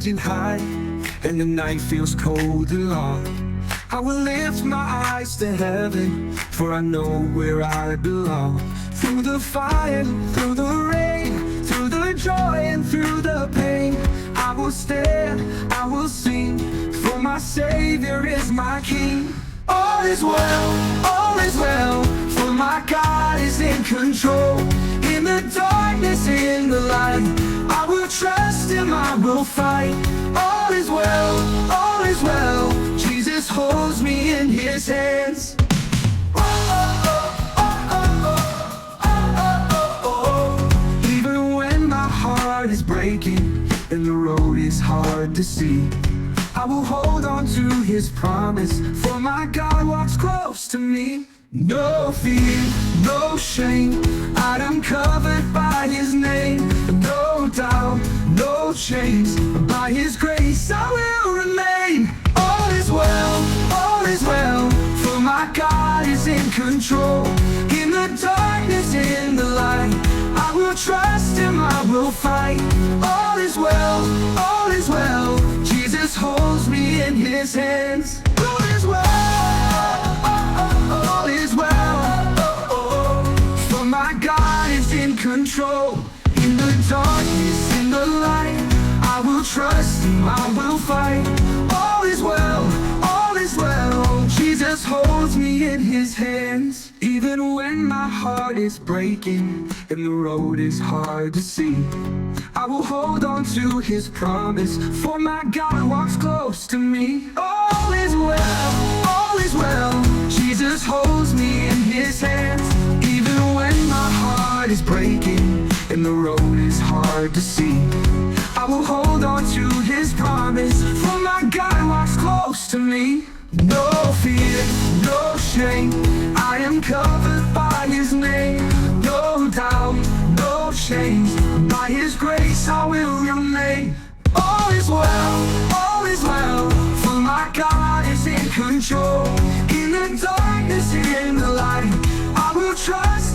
mountain high, and the night feels cold and long. I will lift my eyes to heaven, for I know where I belong. Through the fire, through the rain, through the joy and through the pain, I will stand, I will sing, for my Savior is my King. All is well, for my God is in control. In the darkness, in the light, I will trust Him, I will fight. All is well, Jesus holds me in His hands. Even when my heart is breaking and the road is hard to see, I will hold on to His promise, for my God walks close to me. No fear, no shame, I am covered by His name. No doubt, no chains, by His grace I will remain. All is well, for my God is in control. In the darkness, in the light, I will trust Him, I will fight. All is well, Jesus holds me in His hands. All is well, for my God is in control. In the darkness, in the light, I will trust Him, I will fight. All is well, Jesus holds me in His hands. Even when my heart is breaking and the road is hard to see, I will hold on to His promise, for my God walks close to me. All is well, Jesus holds me in His hands. Even when my heart is breaking and the road is hard to see, I will hold on to His promise, for my God walks close to me. No fear, no shame, I am covered by His name. No doubt, no chains, by His grace I will remain. All is well, for my God is in control. In the darkness, in the light, I will trust